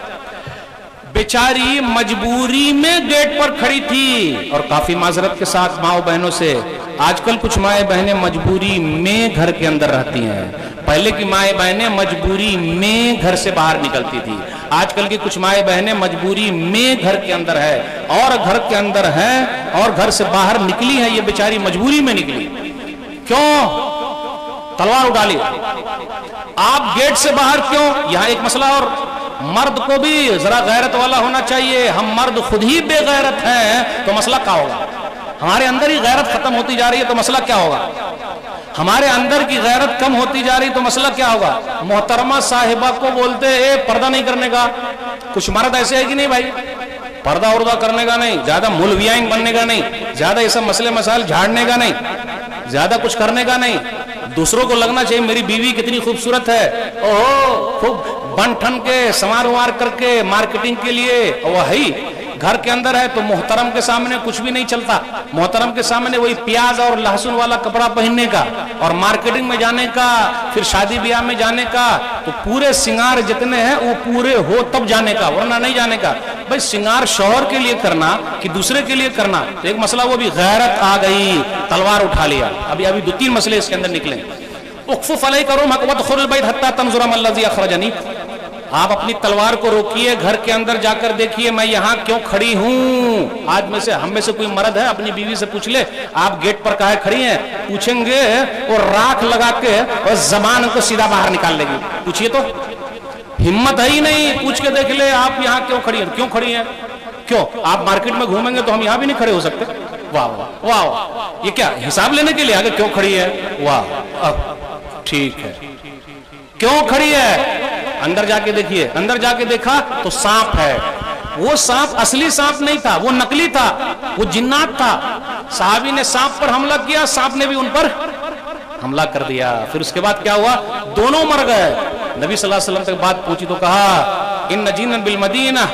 بیچاری مجبوری میں گیٹ پر کھڑی تھی, اور کافی معذرت کے ساتھ ماؤں بہنوں سے, آج کل کچھ مائیں بہنیں مجبوری میں گھر کے اندر رہتی ہیں. پہلے کی مائیں بہنیں مجبوری میں گھر سے باہر نکلتی تھی, آج کل کی کچھ مائیں بہنیں مجبوری میں گھر کے اندر ہے اور گھر کے اندر ہے اور گھر سے باہر نکلی ہے. یہ بیچاری مجبوری میں نکلی, کیوں تلوار اٹھا لی. آپ گیٹ سے باہر کیوں؟ یہاں ایک مسئلہ, اور مرد کو بھی ذرا غیرت والا ہونا چاہیے. ہم مرد خود ہی بے غیرت ہیں تو مسئلہ کیا ہوگا؟ ہمارے اندر ہی غیرت ختم ہوتی جا رہی ہے تو مسئلہ کیا ہوگا؟ ہمارے اندر کی غیرت کم ہوتی جا رہی تو مسئلہ کیا ہوگا؟ محترمہ صاحبہ کو بولتے اے پردہ نہیں کرنے کا. کچھ مرد ایسے ہے کہ نہیں بھائی, پردہ اردہ کرنے کا نہیں, زیادہ مولویائن بننے کا نہیں, زیادہ یہ سب مسئلے مسائل جھاڑنے کا نہیں, زیادہ کچھ کرنے کا نہیں. دوسروں کو لگنا چاہیے میری بیوی کتنی خوبصورت ہے, اوہو خوب بن ٹھن کے سمار وار کر کے مارکیٹنگ کے لیے. وہی گھر کے اندر ہے تو محترم کے سامنے کچھ بھی نہیں چلتا. محترم کے سامنے وہی پیاز اور لہسن والا کپڑا پہننے کا اور مارکیٹنگ میں جانے کا, پھر شادی بیاہ میں جانے کا. تو پورے سنگار جتنے ہیں وہ پورے ہو تب جانے کا, ورنہ نہیں جانے کا. بھائی سنگار شوہر کے لیے کرنا کہ دوسرے کے لیے کرنا, تو ایک مسئلہ وہ بھی غیرت آ گئی, تلوار اٹھا لیا. ابھی 2-3 مسئلے اس کے اندر نکلیں. اخفف علیک رمحک وادخل البیت حتی تنظر ما الذی اخرجنی. آپ اپنی تلوار کو روکیے, گھر کے اندر جا کر دیکھیے میں یہاں کیوں کھڑی ہوں. آج میں سے ہم میں سے کوئی مرد ہے اپنی بیوی سے پوچھ لے آپ گیٹ پر کاہے کھڑی ہیں, پوچھیں گے اور راکھ لگا کے اور زبان کو سیدھا باہر نکال لے گی. پوچھئے تو, ہمت ہے ہی نہیں. پوچھ کے دیکھ لے آپ یہاں کیوں کھڑی ہیں, کیوں کھڑی ہیں, کیوں آپ مارکیٹ میں گھومیں گے تو ہم یہاں بھی نہیں کھڑے ہو سکتے. واہ واہ واہ, یہ کیا حساب لینے کے لیے آگے کیوں کھڑی ہے؟ واہ ٹھیک ہے, کیوں کھڑی ہے؟ اندر جا کے دیکھیے. اندر جا کے دیکھا تو سانپ ہے. وہ سانپ اصلی سانپ نہیں تھا, وہ نقلی تھا, وہ جنات تھا. صحابی نے سانپ پر حملہ کیا, سانپ نے بھی ان پر حملہ کر دیا. پھر اس کے بعد کیا ہوا؟ دونوں مر گئے. نبی صلی اللہ علیہ وسلم تک بات پوچھی تو کہا ان جنا بالمدینہ,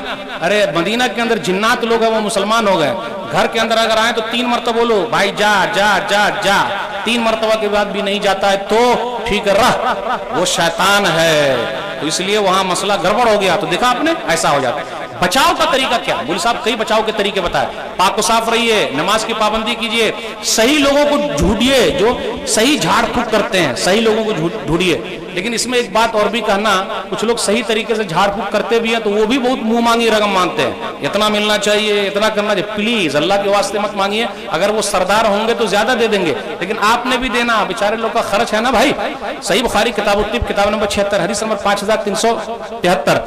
ارے مدینہ کے اندر جنات لوگ ہیں وہ مسلمان ہو گئے. گھر کے اندر اگر آئیں تو 3 مرتبہ بولو بھائی جا جا جا جا. 3 مرتبہ کے بعد بھی نہیں جاتا ہے تو ٹھیک ہے رہ, وہ شیطان ہے. تو اس لیے وہاں مسئلہ گڑبڑ ہو گیا. تو دیکھا آپ نے, ایسا ہو جاتا ہے. بچاؤ کا طریقہ کیا؟ مولوی صاحب کئی بچاؤ کے طریقے بتائے. پاک و صاف رہیے, نماز کی پابندی کیجئے, صحیح لوگوں کو ڈھونڈیے جو صحیح جھاڑ پھونک کرتے ہیں, صحیح لوگوں کو ڈھونڈیے. لیکن اس میں ایک بات اور بھی کہنا, کچھ لوگ صحیح طریقے سے جھاڑ پھونک کرتے بھی ہیں تو وہ بھی بہت منہ مانگی رقم مانگتے ہیں. اتنا ملنا چاہیے, اتنا کرنا چاہیے. پلیز اللہ کے واسطے مت مانگیے. اگر وہ سردار ہوں گے تو زیادہ دے دیں گے, لیکن آپ نے بھی دینا, بیچارے لوگ کا خرچ ہے نا بھائی. صحیح بخاری کتاب الطب کتاب نمبر 76 حدیث نمبر 5373.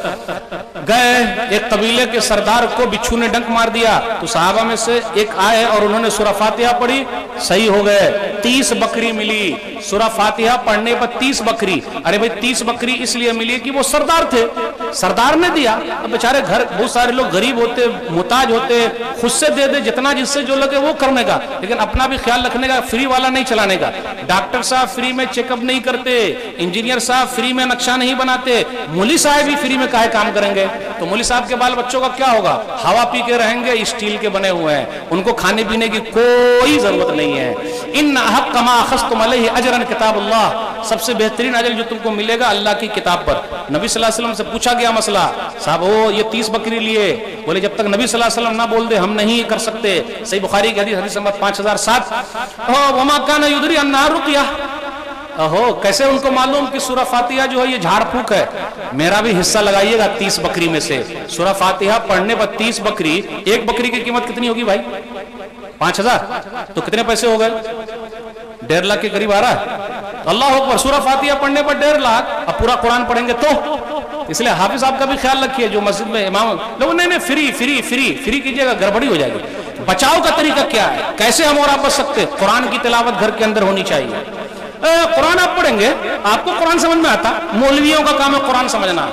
گئے ایک قبیلے کے سردار کو بچھو نے ڈنک مار دیا. تو صحابہ میں سے ایک آئے اور انہوں نے سورہ فاتحہ پڑھی, صحیح ہو گئے. 30 بکری ملی. سورہ فاتحہ پڑھنے پر 30 بکری. ارے بھائی 30 بکری اس لیے ملی کہ وہ سردار تھے, سردار نے دیا. اب بیچارے گھر بہت سارے لوگ غریب ہوتے, محتاج ہوتے, خود سے دے دے جتنا جس سے جو لگے وہ کرنے کا, لیکن اپنا بھی خیال رکھنے کا, فری والا نہیں چلانے کا. ڈاکٹر صاحب فری میں چیک اپ نہیں کرتے, انجینئر صاحب فری میں نقشہ نہیں بناتے, مولوی صاحب بھی فری میں کاہے کام کریں گے؟ تو مولوی صاحب کے بال بچوں کا کیا ہوگا؟ ہوا پی کے رہیں گے, اسٹیل کے بنے ہوئے ہیں, ان کو کھانے پینے کی کوئی ضرورت نہیں ہے. ان احق ما اخذتم علیہ اجرا کتاب اللہ, سب سے بہترین اجر جو تم کو ملے گا اللہ کی کتاب پر. نبی صلی اللہ علیہ وسلم سے پوچھا گیا مسئلہ, صاحب یہ 30 بکری لیے, بولے جب تک نبی صلی اللہ علیہ وسلم نہ بول دے ہم نہیں کر سکتے. صحیح بخاری کی حدیث نمبر 5007. وما کان یدری انہا رقیہ, کیسے ان کو معلوم کہ سورہ فاتحہ جو ہے یہ جھاڑ پھونک ہے. میرا بھی حصہ لگائیے گا 30 بکری میں سے. سورہ فاتحہ پڑھنے پر 30 بکری, ایک بکری کی قیمت کتنی ہوگی بھائی؟ 5000. تو کتنے پیسے ہو گئے؟ 1.5 لاکھ کے قریب آ رہا ہے. اللہ اکبر, سورہ فاتحہ پڑھنے پر 1.5 لاکھ. اب پورا قرآن پڑھیں گے تو اس لیے حافظ صاحب کا بھی خیال رکھیے جو مسجد میں امام لوگ, نہیں فری کیجیے گا, گڑبڑی ہو جائے گی. بچاؤ کا طریقہ کیا ہے, کیسے ہم اور آپ بچ سکتے؟ قرآن کی تلاوت گھر کے اندر ہونی چاہیے. قرآن آپ پڑھیں گے, آپ کو قرآن سمجھ میں آتا, مولویوں کا کام ہے قرآن سمجھنا.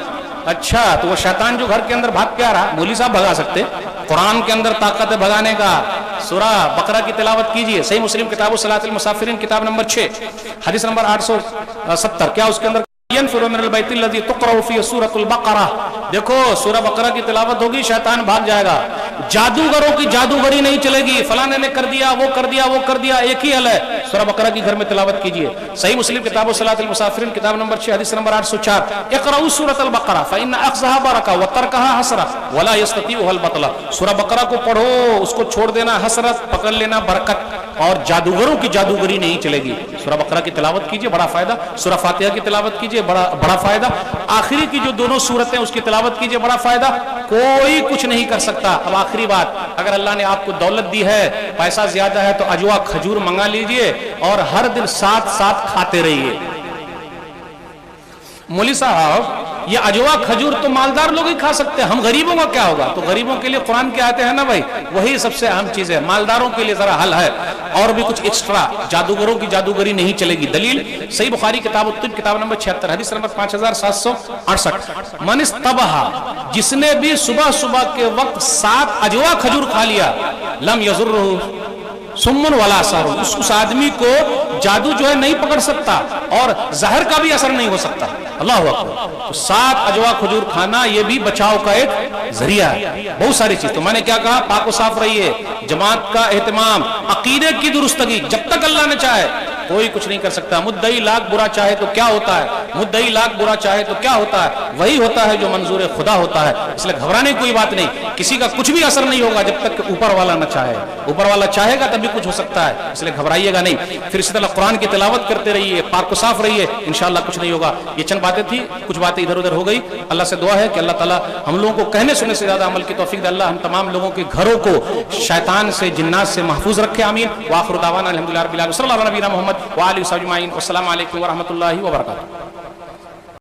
اچھا, تو وہ شیطان جو گھر کے اندر بھاگ کے آ رہا, مولوی صاحب بھگا سکتے؟ قرآن کے اندر طاقت ہے بھگانے کا. سورہ بقرہ کی تلاوت کیجئے. صحیح مسلم کتاب صلاۃ المسافرین کتاب نمبر 6 حدیث نمبر 870. کیا اس کے اندر ينفر من البيت الذي تقرأ فيه سورة البقرة. دیکھو سورہ بقرہ کی تلاوت ہوگی, شیطان بھاگ جائے گا. جادوگروں کی جادوگری نہیں چلے گی, فلانے نے کر دیا, وہ کر دیا, وہ کر دیا, ایک ہی حل ہے. سورہ بقرہ کی گھر میں تلاوت کیجئے. صحیح مسلم کتاب صلاۃ المسافرین کتاب نمبر 6 حدیث نمبر 804. اقرأوا سورة البقرة فإن أخذها بركة وتركها حسرة ولا يستطيعها البطل. سورہ بقرہ کو پڑھو, اس کو چھوڑ دینا حسرت, پکڑ لینا برکت, اور جادوگروں کی جادوگری نہیں چلے گی. سورہ بقرہ کی تلاوت کیجئے, بڑا فائدہ. سورہ فاتحہ کی تلاوت کیجئے, بڑا فائدہ. آخری کی جو دونوں سورتیں اس کی تلاوت کیجئے, بڑا فائدہ. کوئی کچھ نہیں کر سکتا. اب آخری بات, اگر اللہ نے آپ کو دولت دی ہے, پیسہ زیادہ ہے, تو اجوا کھجور منگا لیجئے اور ہر دن ساتھ کھاتے رہیے. مولوی صاحب یہ اجوا کھجور تو مالدار لوگ ہی کھا سکتے ہیں, ہم غریبوں کا کیا ہوگا؟ تو غریبوں کے لیے قرآن کے آتے ہیں نا بھائی, وہی سب سے اہم چیز ہے. مالداروں کے لیے ذرا حل ہے, اور بھی کچھ ایکسٹرا. جادوگروں کی جادوگری نہیں چلے گی. دلیل صحیح بخاری کتاب الطب کتاب نمبر 76 حدیث نمبر 5768. من استبح, جس نے بھی صبح کے وقت 7 اجوا کھجور کھا لیا, لم یضرہ سمن ولا اثر, اس آدمی کو جادو جو ہے نہیں پکڑ سکتا, اور زہر کا بھی اثر نہیں ہو سکتا. اللہ اکبر. تو 7 اجوا کھجور کھانا یہ بھی بچاؤ کا ایک ذریعہ ہے. بہت ساری چیز. تو میں نے کیا کہا, پاک و صاف رہیے, جماعت کا اہتمام, عقیدے کی درستگی. جب تک اللہ نے چاہے کوئی کچھ نہیں کر سکتا. مدعی لاکھ برا چاہے تو کیا ہوتا ہے, مدعی لاکھ برا چاہے تو کیا ہوتا ہے, وہی ہوتا ہے جو منظور خدا ہوتا ہے. اس لیے گھبرانے کی کوئی بات نہیں, کسی کا کچھ بھی اثر نہیں ہوگا جب تک کہ اوپر والا نہ چاہے. اوپر والا چاہے گا تبھی کچھ ہو سکتا ہے, اس لیے گھبرائیے گا نہیں. پھر اسی طرح قرآن کی تلاوت کرتے رہیے, پاک و صاف رہیے, انشاءاللہ کچھ نہیں ہوگا. یہ چند باتیں تھی, کچھ باتیں ادھر ادھر ہو گئی. اللہ سے دعا ہے کہ اللہ تعالیٰ ہم لوگوں کو کہنے سننے سے زیادہ عمل کی توفیق دے. اللہ ہم تمام لوگوں کے گھروں کو شیطان سے, جنات سے محفوظ رکھے. آمین. وآخر دعوانا الحمدللہ رب العالمین. صلی اللہ علیہ وسلم محمد وآلہ وصحبہ اجمعین. والسلام علیکم ورحمۃ اللہ وبرکاتہ.